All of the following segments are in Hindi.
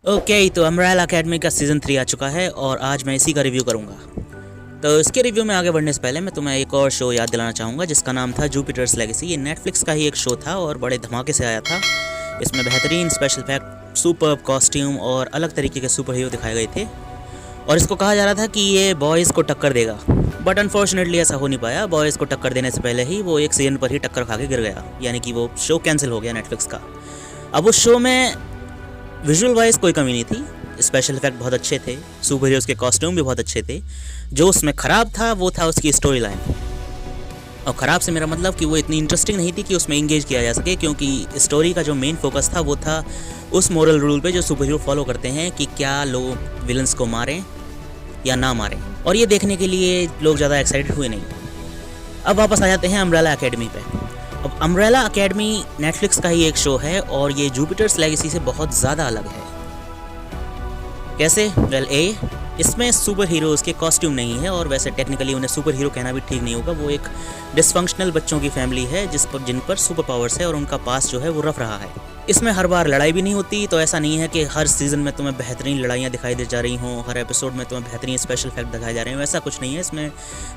ओके, तो अम्ब्रेला अकेडमी का सीज़न 3 आ चुका है और आज मैं इसी का रिव्यू करूंगा। तो इसके रिव्यू में आगे बढ़ने से पहले मैं तुम्हें एक और शो याद दिलाना चाहूँगा जिसका नाम था जुपिटर्स लेगेसी। ये नेटफ्लिक्स का ही एक शो था और बड़े धमाके से आया था। इसमें बेहतरीन स्पेशल इफेक्ट, सुपर्ब कॉस्ट्यूम और अलग तरीके के सुपर हीरो दिखाए गए थे और इसको कहा जा रहा था कि ये बॉयज़ को टक्कर देगा, बट अनफॉर्चुनेटली ऐसा हो नहीं पाया। बॉयज़ को टक्कर देने से पहले ही वो एक सीजन पर ही टक्कर खा के गिर गया, यानी कि वो शो कैंसिल हो गया नेटफ्लिक्स का। अब उस शो में विजुअल वाइज कोई कमी नहीं थी, स्पेशल इफेक्ट बहुत अच्छे थे, सुपर हीरोज़ के कॉस्ट्यूम भी बहुत अच्छे थे। जो उसमें ख़राब था वो था उसकी स्टोरी लाइन। और ख़राब से मेरा मतलब कि वो इतनी इंटरेस्टिंग नहीं थी कि उसमें इंगेज किया जा सके, क्योंकि स्टोरी का जो मेन फोकस था वो था उस मोरल रूल पे जो सुपर हीरो फॉलो करते हैं कि क्या लोग विलन्स को मारें या ना मारें, और ये देखने के लिए लोग ज़्यादा एक्साइटेड हुए नहीं। अब वापस आ जाते हैं अम्ब्रेला अकेडमी पे। अब अम्ब्रेला अकेडमी नेटफ्लिक्स का ही एक शो है और ये जुपिटर्स लेगेसी से बहुत ज़्यादा अलग है। कैसे? वेल इसमें सुपर हीरोज़ के कॉस्ट्यूम नहीं है, और वैसे टेक्निकली उन्हें सुपर हीरो कहना भी ठीक नहीं होगा। वो एक डिसफंक्शनल बच्चों की फैमिली है जिन पर सुपर पावर्स है और उनका पास जो है वो रफ रहा है। इसमें हर बार लड़ाई भी नहीं होती, तो ऐसा नहीं है कि हर सीज़न में तुम्हें बेहतरीन लड़ाइयाँ दिखाई दे जा रही हों, हर एपिसोड में तुम्हें बेहतरीन स्पेशल इफेक्ट दिखाए जा रहे हैं, ऐसा कुछ नहीं है। इसमें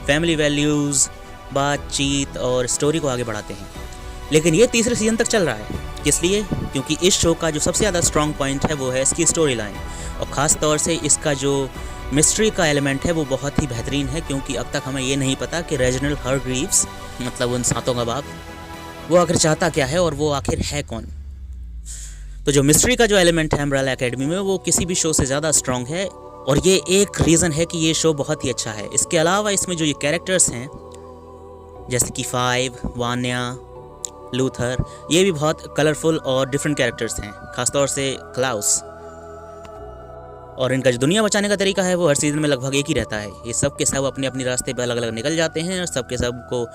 फैमिली वैल्यूज़, बातचीत और स्टोरी को आगे बढ़ाते हैं। लेकिन ये तीसरे सीज़न तक चल रहा है। किस लिए? क्योंकि इस शो का जो सबसे ज़्यादा स्ट्रॉन्ग पॉइंट है वो है इसकी स्टोरी लाइन, और ख़ास तौर से इसका जो मिस्ट्री का एलिमेंट है वो बहुत ही बेहतरीन है। क्योंकि अब तक हमें ये नहीं पता कि रेजिनाल्ड हारग्रीव्स, मतलब उन सातों का बाप, वो आखिर चाहता क्या है और वो आखिर है कौन। तो जो मिस्ट्री का जो एलिमेंट है अम्ब्रेला अकेडमी में वो किसी भी शो से ज़्यादा स्ट्रॉन्ग है, और ये एक रीज़न है कि ये शो बहुत ही अच्छा है। इसके अलावा इसमें जो ये कैरेक्टर्स हैं जैसे कि फाइव, वान्या, लूथर, ये भी बहुत कलरफुल और डिफरेंट कैरेक्टर्स हैं, खासतौर से क्लाउस। और इनका जो दुनिया बचाने का तरीका है वो हर सीज़न में लगभग एक ही रहता है। ये सब के सब अपने अपने रास्ते पर अलग अलग निकल जाते हैं और सब के सब को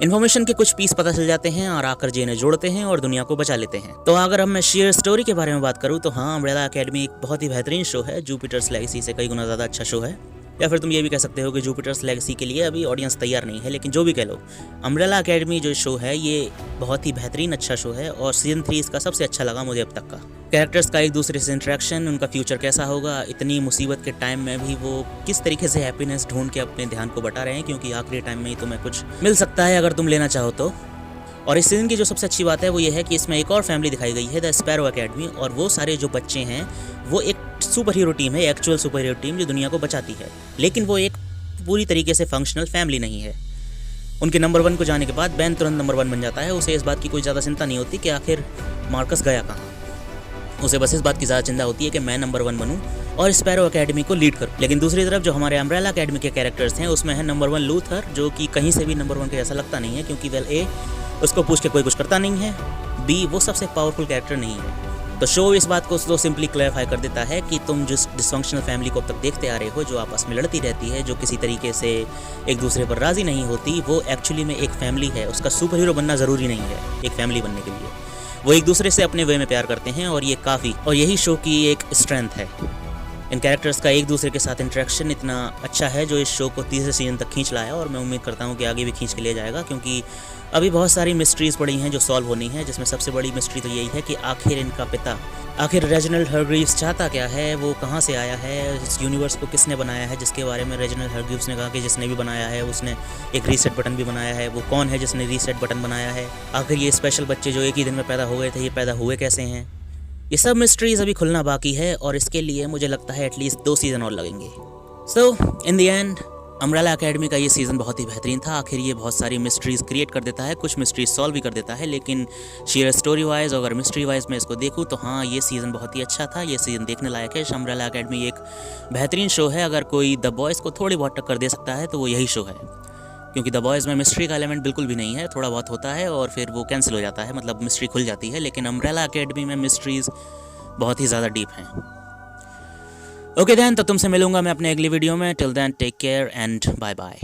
इन्फॉर्मेशन के कुछ पीस पता चल जाते हैं और आकर जे इन्हें जोड़ते हैं और दुनिया को बचा लेते हैं। तो अगर अब मैं शेयर स्टोरी के बारे में बात करूँ तो हाँ, अम्ब्रेला अकेडमी एक बहुत ही बेहतरीन शो है। जुपिटर्स लेगेसी से कई गुना ज़्यादा अच्छा शो है, या फिर तुम ये भी कह सकते हो कि जुपिटर्स लेगेसी के लिए अभी ऑडियंस तैयार नहीं है। लेकिन जो भी कह लो, अम्ब्रेला अकेडमी जो शो है ये बहुत ही बेहतरीन अच्छा शो है, और सीज़न 3 इसका सबसे अच्छा लगा मुझे अब तक का। कैरेक्टर्स का एक दूसरे से इंटरेक्शन, उनका फ्यूचर कैसा होगा, इतनी मुसीबत के टाइम में भी वो किस तरीके से हैप्पीनेस ढूंढ के अपने ध्यान को बटा रहे हैं, क्योंकि आखिरी टाइम में ही तुम्हें कुछ मिल सकता है अगर तुम लेना चाहो तो। और इस सीज़न की जो सबसे अच्छी बात है वो ये है कि इसमें एक और फैमिली दिखाई गई है, द स्पैरो अकेडमी, और वो सारे जो बच्चे हैं वो एक सुपर हीरो टीम है, एक्चुअल सुपर हीरो टीम जो दुनिया को बचाती है। लेकिन वो एक पूरी तरीके से फंक्शनल फैमिली नहीं है। उनके नंबर 1 को जाने के बाद बैन तुरंत नंबर 1 बन जाता है। उसे इस बात की कोई ज़्यादा चिंता नहीं होती कि आखिर मार्कस गया कहाँ। उसे बस इस बात की ज़्यादा चिंता होती है कि मैं नंबर 1 बनूं और स्पैरो अकेडमी को लीड करूं। लेकिन दूसरी तरफ जो हमारे अम्ब्रेला अकेडमी के कैरेक्टर्स हैं उसमें है नंबर 1 लूथर, जो कि कहीं से भी नंबर 1 के जैसा लगता नहीं है, क्योंकि वेल उसको पूछ के कोई कुछ करता नहीं है, बी वो सबसे पावरफुल कैरेक्टर नहीं है। तो शो इस बात को तो सिंपली क्लैरिफाई कर देता है कि तुम जिस डिसफंक्शनल फैमिली को अब तक देखते आ रहे हो, जो आपस में लड़ती रहती है, जो किसी तरीके से एक दूसरे पर राज़ी नहीं होती, वो एक्चुअली में एक फैमिली है। उसका सुपर हीरो बनना ज़रूरी नहीं है एक फैमिली बनने के लिए। वो एक दूसरे से अपने वे में प्यार करते हैं, और ये काफ़ी, और यही शो की एक स्ट्रेंथ है। इन कैरेक्टर्स का एक दूसरे के साथ इंटरेक्शन इतना अच्छा है जो इस शो को तीसरे सीजन तक खींच लाया, और मैं उम्मीद करता हूँ कि आगे भी खींच के ले जाएगा, क्योंकि अभी बहुत सारी मिस्ट्रीज़ पड़ी हैं जो सॉल्व होनी है, जिसमें सबसे बड़ी मिस्ट्री तो यही है कि आखिर इनका पिता, आखिर रेजिनाल्ड हारग्रीव्स चाहता क्या है, वो कहाँ से आया है, इस यूनिवर्स को किसने बनाया है, जिसके बारे में रेजिनाल्ड हारग्रीव्स ने कहा कि जिसने भी बनाया है उसने एक रीसेट बटन भी बनाया है। वो कौन है जिसने रीसेट बटन बनाया है? आखिर ये स्पेशल बच्चे जो एक ही दिन में पैदा हो गए थे, ये पैदा हुए कैसे हैं? ये सब मिस्ट्रीज़ अभी खुलना बाकी है, और इसके लिए मुझे लगता है एटलीस्ट 2 सीज़न और लगेंगे। So in the end Umbrella Academy का ये सीज़न बहुत ही बेहतरीन था। आखिर ये बहुत सारी मिस्ट्रीज़ क्रिएट कर देता है, कुछ मिस्ट्रीज सॉल्व भी कर देता है। लेकिन शेयर स्टोरी वाइज अगर मिस्ट्री वाइज मैं इसको देखूँ तो हाँ, ये सीज़न बहुत ही अच्छा था, ये सीज़न देखने लायक है। अम्ब्रेला अकेडमी एक बेहतरीन शो है। अगर कोई द बॉयज़ को थोड़ी बहुत टक्कर दे सकता है तो वो यही शो है, क्योंकि द बॉयज़ में मिस्ट्री का एलिमेंट बिल्कुल भी नहीं है, थोड़ा बहुत होता है और फिर वो कैंसिल हो जाता है, मतलब मिस्ट्री खुल जाती है। लेकिन अम्ब्रेला अकेडमी में मिस्ट्रीज़ बहुत ही ज़्यादा डीप हैं। ओके देन, तो तुमसे मिलूंगा मैं अपने अगली वीडियो में। Till then take care and bye bye.